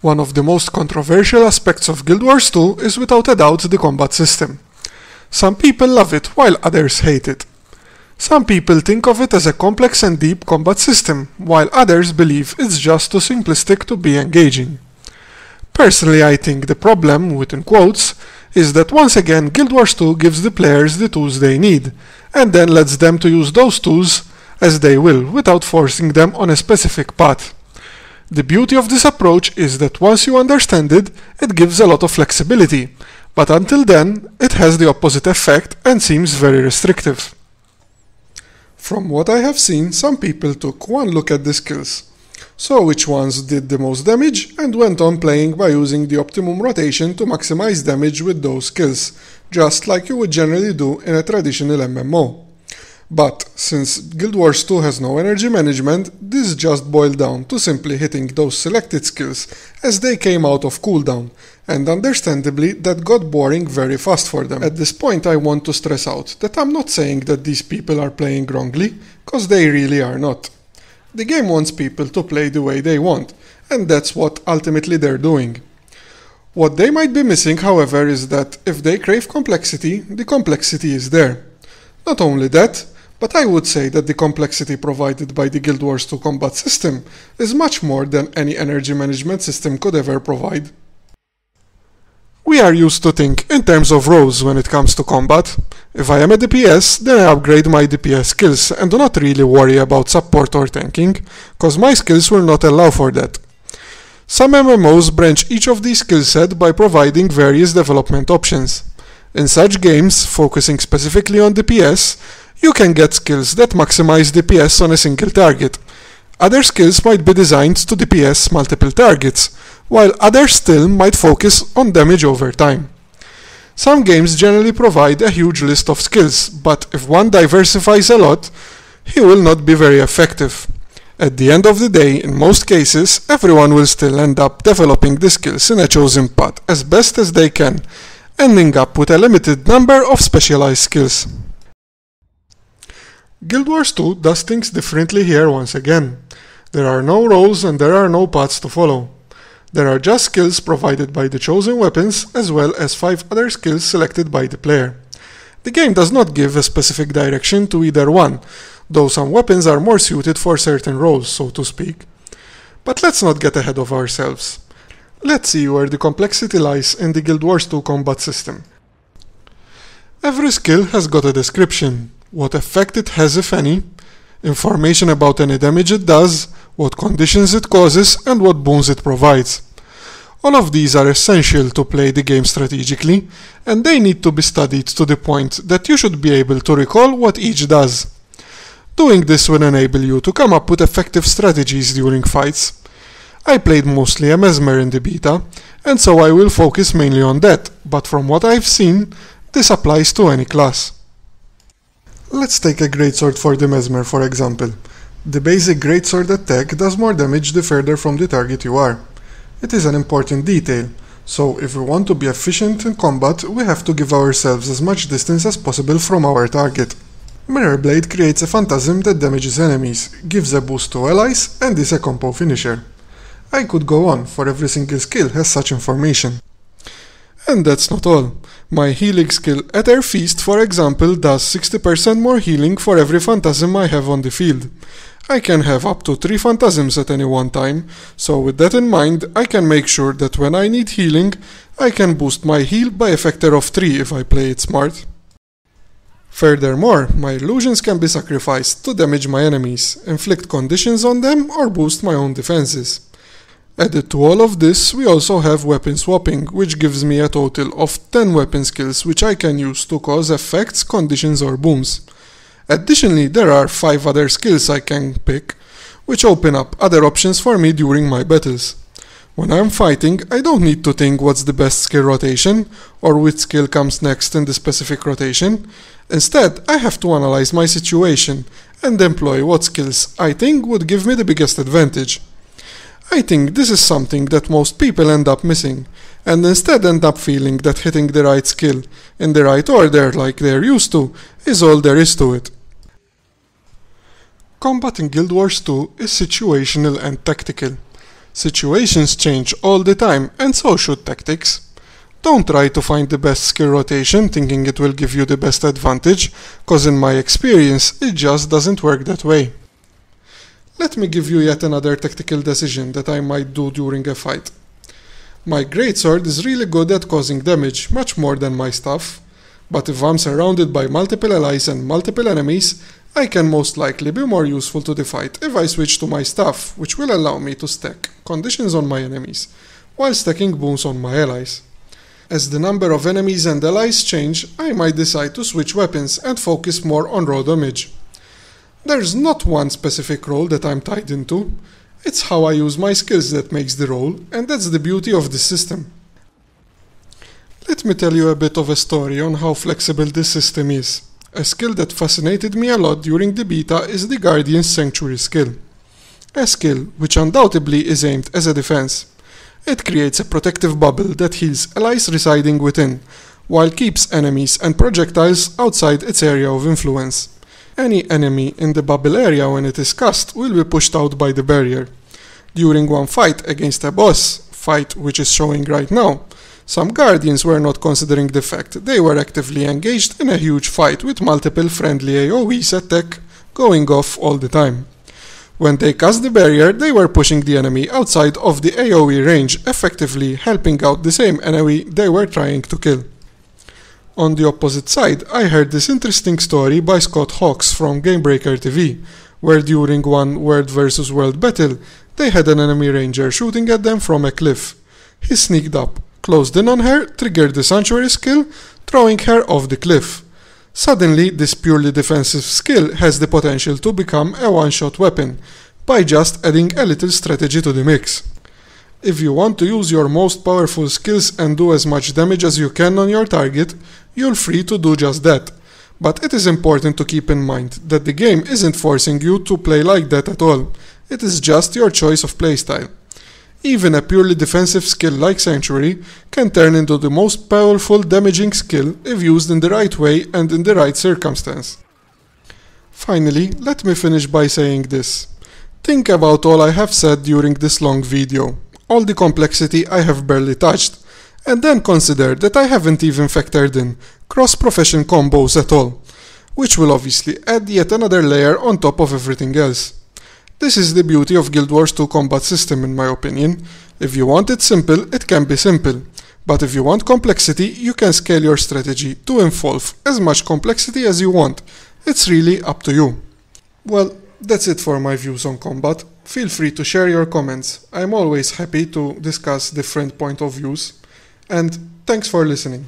One of the most controversial aspects of Guild Wars 2 is without a doubt the combat system. Some people love it while others hate it. Some people think of it as a complex and deep combat system, while others believe it's just too simplistic to be engaging. Personally, I think the problem, within quotes, is that once again Guild Wars 2 gives the players the tools they need, and then lets them to use those tools as they will, without forcing them on a specific path. The beauty of this approach is that once you understand it, it gives a lot of flexibility, but until then, it has the opposite effect and seems very restrictive. From what I have seen, some people took one look at the skills, saw which ones did the most damage, and went on playing by using the optimum rotation to maximize damage with those skills, just like you would generally do in a traditional MMO. But, since Guild Wars 2 has no energy management, this just boiled down to simply hitting those selected skills as they came out of cooldown, and understandably that got boring very fast for them. At this point I want to stress out that I'm not saying that these people are playing wrongly, cause they really are not. The game wants people to play the way they want, and that's what ultimately they're doing. What they might be missing, however, is that if they crave complexity, the complexity is there. Not only that, but I would say that the complexity provided by the Guild Wars 2 combat system is much more than any energy management system could ever provide. We are used to think in terms of roles when it comes to combat. If I am a DPS, then I upgrade my DPS skills and do not really worry about support or tanking, cause my skills will not allow for that. Some MMOs branch each of these skill sets by providing various development options. In such games, focusing specifically on DPS, you can get skills that maximize DPS on a single target. Other skills might be designed to DPS multiple targets, while others still might focus on damage over time. Some games generally provide a huge list of skills, but if one diversifies a lot, he will not be very effective. At the end of the day, in most cases, everyone will still end up developing the skills in a chosen path as best as they can, ending up with a limited number of specialized skills. Guild Wars 2 does things differently here once again. There are no roles and there are no paths to follow. There are just skills provided by the chosen weapons as well as 5 other skills selected by the player. The game does not give a specific direction to either one, though some weapons are more suited for certain roles, so to speak. But let's not get ahead of ourselves. Let's see where the complexity lies in the Guild Wars 2 combat system. Every skill has got a description, what effect it has if any, information about any damage it does, what conditions it causes, and what boons it provides. All of these are essential to play the game strategically, and they need to be studied to the point that you should be able to recall what each does. Doing this will enable you to come up with effective strategies during fights. I played mostly a Mesmer in the beta, and so I will focus mainly on that, but from what I've seen, this applies to any class. Let's take a Greatsword for the Mesmer for example. The basic Greatsword attack does more damage the further from the target you are. It is an important detail, so if we want to be efficient in combat, we have to give ourselves as much distance as possible from our target. Mirror Blade creates a phantasm that damages enemies, gives a boost to allies, and is a combo finisher. I could go on, for every single skill has such information. And that's not all. My healing skill Ether Feast, for example, does 60% more healing for every phantasm I have on the field. I can have up to 3 phantasms at any one time, so with that in mind, I can make sure that when I need healing, I can boost my heal by a factor of 3 if I play it smart. Furthermore, my illusions can be sacrificed to damage my enemies, inflict conditions on them, or boost my own defenses. Added to all of this, we also have weapon swapping, which gives me a total of 10 weapon skills which I can use to cause effects, conditions or booms. Additionally, there are 5 other skills I can pick, which open up other options for me during my battles. When I'm fighting, I don't need to think what's the best skill rotation, or which skill comes next in the specific rotation. Instead, I have to analyze my situation, and employ what skills I think would give me the biggest advantage. I think this is something that most people end up missing, and instead end up feeling that hitting the right skill, in the right order like they're used to, is all there is to it. Combat in Guild Wars 2 is situational and tactical. Situations change all the time, and so should tactics. Don't try to find the best skill rotation thinking it will give you the best advantage, cause in my experience it just doesn't work that way. Let me give you yet another tactical decision that I might do during a fight. My greatsword is really good at causing damage, much more than my staff, but if I'm surrounded by multiple allies and multiple enemies, I can most likely be more useful to the fight if I switch to my staff, which will allow me to stack conditions on my enemies, while stacking booms on my allies. As the number of enemies and allies change, I might decide to switch weapons and focus more on raw damage. There's not one specific role that I'm tied into, it's how I use my skills that makes the role, and that's the beauty of this system. Let me tell you a bit of a story on how flexible this system is. A skill that fascinated me a lot during the beta is the Guardian's Sanctuary skill. A skill which undoubtedly is aimed as a defense. It creates a protective bubble that heals allies residing within, while keeps enemies and projectiles outside its area of influence. Any enemy in the bubble area when it is cast will be pushed out by the barrier. During one fight against a boss, fight which is showing right now, some Guardians were not considering the fact they were actively engaged in a huge fight with multiple friendly AoEs attack going off all the time. When they cast the barrier, they were pushing the enemy outside of the AoE range, effectively helping out the same enemy they were trying to kill. On the opposite side, I heard this interesting story by Scott Hawks from Gamebreaker TV, where during one world versus world battle, they had an enemy ranger shooting at them from a cliff. He sneaked up, closed in on her, triggered the Sanctuary skill, throwing her off the cliff. Suddenly, this purely defensive skill has the potential to become a one-shot weapon, by just adding a little strategy to the mix. If you want to use your most powerful skills and do as much damage as you can on your target, you're free to do just that. But it is important to keep in mind that the game isn't forcing you to play like that at all, it is just your choice of playstyle. Even a purely defensive skill like Sanctuary can turn into the most powerful damaging skill if used in the right way and in the right circumstance. Finally, let me finish by saying this. Think about all I have said during this long video, all the complexity I have barely touched, and then consider that I haven't even factored in cross-profession combos at all, which will obviously add yet another layer on top of everything else. This is the beauty of Guild Wars 2 combat system in my opinion. If you want it simple, it can be simple. But if you want complexity, you can scale your strategy to involve as much complexity as you want. It's really up to you. Well, that's it for my views on combat. Feel free to share your comments. I'm always happy to discuss different point of views. And thanks for listening.